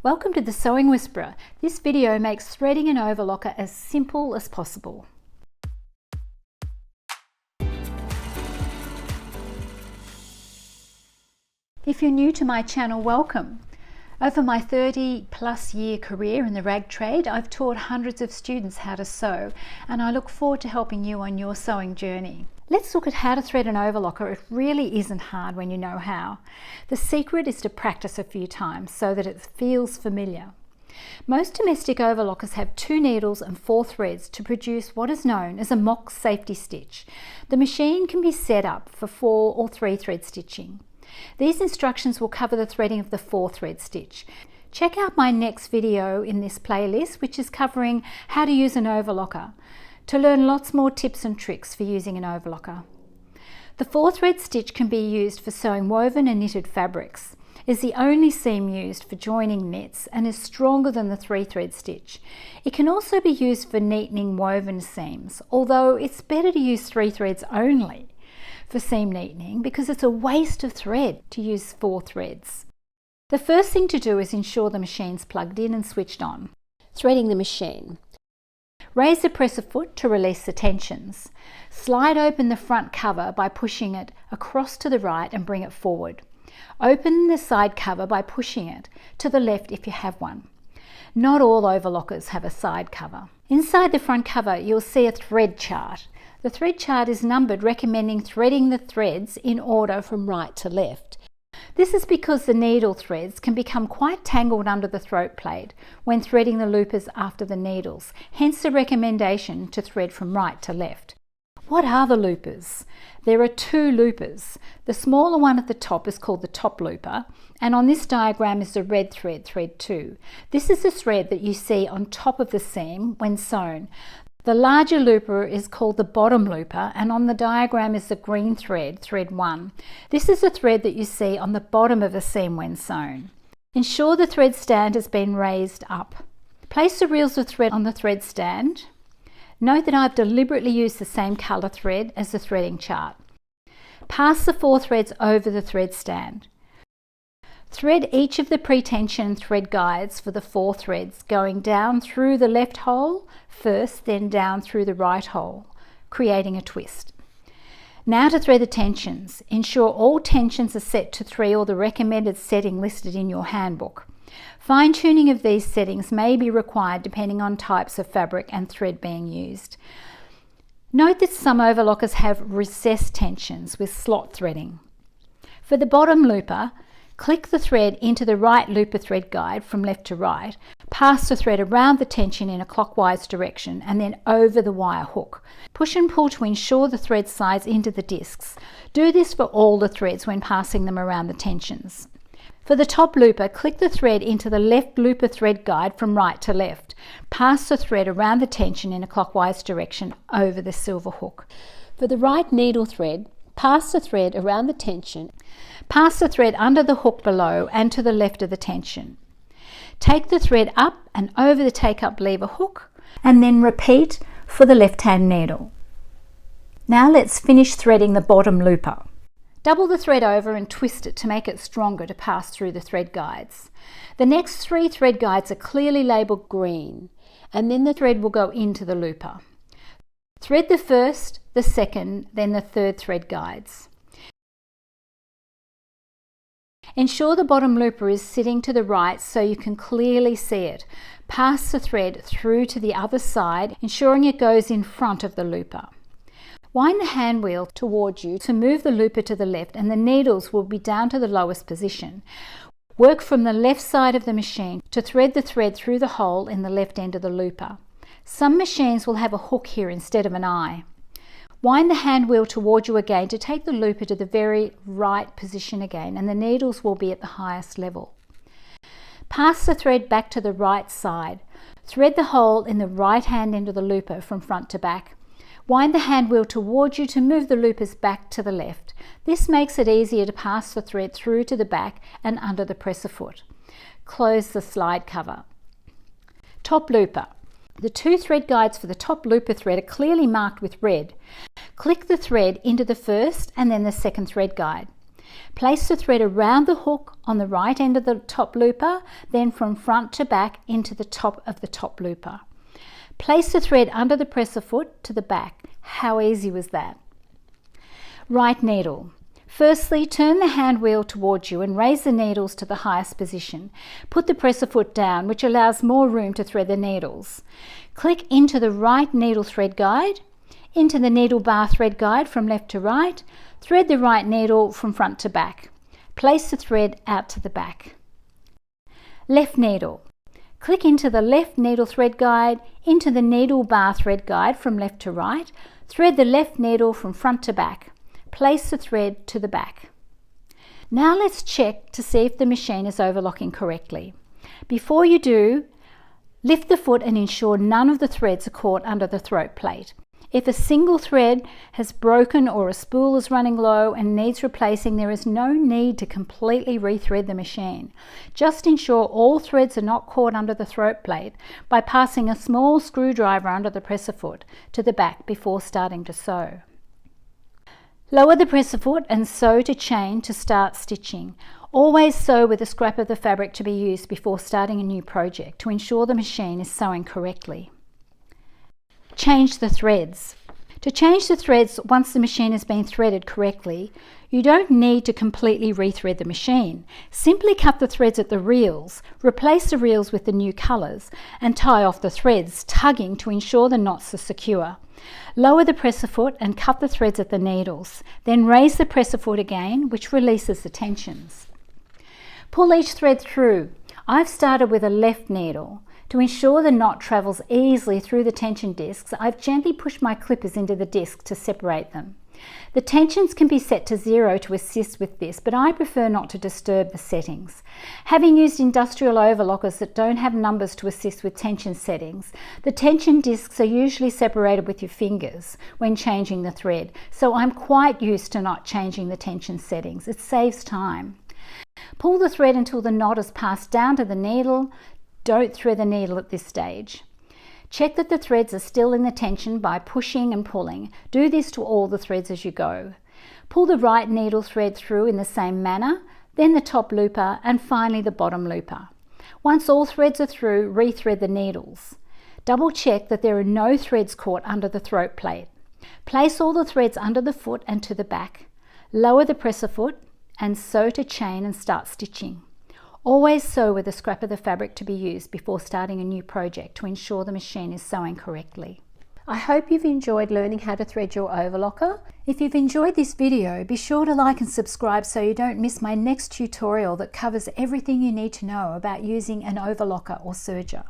Welcome to the Sewing Whisperer. This video makes threading an overlocker as simple as possible. If you're new to my channel, welcome. Over my 30+ year career in the rag trade, I've taught hundreds of students how to sew, and I look forward to helping you on your sewing journey. Let's look at how to thread an overlocker. It really isn't hard when you know how. The secret is to practice a few times so that it feels familiar. Most domestic overlockers have 2 needles and 4 threads to produce what is known as a mock safety stitch. The machine can be set up for 4 or 3 thread stitching. These instructions will cover the threading of the 4 thread stitch. Check out my next video in this playlist, which is covering how to use an overlocker, to learn lots more tips and tricks for using an overlocker. The 4 thread stitch can be used for sewing woven and knitted fabrics. It is the only seam used for joining knits and is stronger than the 3 thread stitch. It can also be used for neatening woven seams, although it's better to use 3 threads only for seam neatening because it's a waste of thread to use 4 threads. The first thing to do is ensure the machine's plugged in and switched on. Threading the machine. Raise the presser foot to release the tensions. Slide open the front cover by pushing it across to the right and bring it forward. Open the side cover by pushing it to the left if you have one. Not all overlockers have a side cover. Inside the front cover you'll see a thread chart. The thread chart is numbered, recommending threading the threads in order from right to left. This is because the needle threads can become quite tangled under the throat plate when threading the loopers after the needles, hence the recommendation to thread from right to left. What are the loopers? There are 2 loopers. The smaller one at the top is called the top looper, and on this diagram is the red thread, thread 2. This is the thread that you see on top of the seam when sewn. The larger looper is called the bottom looper, and on the diagram is the green thread, thread 1. This is the thread that you see on the bottom of a seam when sewn. Ensure the thread stand has been raised up. Place the reels of thread on the thread stand. Note that I've deliberately used the same colour thread as the threading chart. Pass the 4 threads over the thread stand. Thread each of the pretension thread guides for the 4 threads, going down through the left hole first, then down through the right hole, creating a twist. Now to thread the tensions. Ensure all tensions are set to 3 or the recommended setting listed in your handbook. Fine-tuning of these settings may be required depending on types of fabric and thread being used. Note that some overlockers have recessed tensions with slot threading. For the bottom looper, click the thread into the right looper thread guide from left to right, pass the thread around the tension in a clockwise direction and then over the wire hook. Push and pull to ensure the thread slides into the discs. Do this for all the threads when passing them around the tensions. For the top looper, click the thread into the left looper thread guide from right to left. Pass the thread around the tension in a clockwise direction over the silver hook. For the right needle thread, pass the thread around the tension. Pass the thread under the hook below and to the left of the tension. Take the thread up and over the take-up lever hook and then repeat for the left-hand needle. Now let's finish threading the bottom looper. Double the thread over and twist it to make it stronger to pass through the thread guides. The next 3 thread guides are clearly labelled green, and then the thread will go into the looper. Thread the first, the second, then the 3rd thread guides. Ensure the bottom looper is sitting to the right so you can clearly see it. Pass the thread through to the other side, ensuring it goes in front of the looper. Wind the hand wheel towards you to move the looper to the left, and the needles will be down to the lowest position. Work from the left side of the machine to thread the thread through the hole in the left end of the looper. Some machines will have a hook here instead of an eye. Wind the hand wheel towards you again to take the looper to the very right position again, and the needles will be at the highest level. Pass the thread back to the right side. Thread the hole in the right hand end of the looper from front to back. Wind the hand wheel towards you to move the loopers back to the left. This makes it easier to pass the thread through to the back and under the presser foot. Close the slide cover. Top looper. The 2 thread guides for the top looper thread are clearly marked with red. Click the thread into the first and then the second thread guide. Place the thread around the hook on the right end of the top looper, then from front to back into the top of the top looper. Place the thread under the presser foot to the back. How easy was that? Right needle. Firstly, turn the hand wheel towards you and raise the needles to the highest position. Put the presser foot down, which allows more room to thread the needles. Click into the right needle thread guide, into the needle bar thread guide from left to right. Thread the right needle from front to back. Place the thread out to the back. Left needle. Click into the left needle thread guide, into the needle bar thread guide from left to right. Thread the left needle from front to back. Place the thread to the back. Now let's check to see if the machine is overlocking correctly. Before you do, lift the foot and ensure none of the threads are caught under the throat plate. If a single thread has broken or a spool is running low and needs replacing, there is no need to completely rethread the machine. Just ensure all threads are not caught under the throat plate by passing a small screwdriver under the presser foot to the back before starting to sew. Lower the presser foot and sew to chain to start stitching. Always sew with a scrap of the fabric to be used before starting a new project to ensure the machine is sewing correctly. Change the threads. To change the threads once the machine has been threaded correctly, you don't need to completely rethread the machine. Simply cut the threads at the reels, replace the reels with the new colours, and tie off the threads, tugging to ensure the knots are secure. Lower the presser foot and cut the threads at the needles. Then raise the presser foot again, which releases the tensions. Pull each thread through. I've started with a left needle. To ensure the knot travels easily through the tension discs, I've gently pushed my clippers into the disc to separate them. The tensions can be set to 0 to assist with this, but I prefer not to disturb the settings. Having used industrial overlockers that don't have numbers to assist with tension settings, the tension discs are usually separated with your fingers when changing the thread, so I'm quite used to not changing the tension settings. It saves time. Pull the thread until the knot is passed down to the needle. Don't thread the needle at this stage. Check that the threads are still in the tension by pushing and pulling. Do this to all the threads as you go. Pull the right needle thread through in the same manner, then the top looper, and finally the bottom looper. Once all threads are through, rethread the needles. Double check that there are no threads caught under the throat plate. Place all the threads under the foot and to the back. Lower the presser foot and sew to chain and start stitching. Always sew with a scrap of the fabric to be used before starting a new project to ensure the machine is sewing correctly. I hope you've enjoyed learning how to thread your overlocker. If you've enjoyed this video, be sure to like and subscribe so you don't miss my next tutorial that covers everything you need to know about using an overlocker or serger.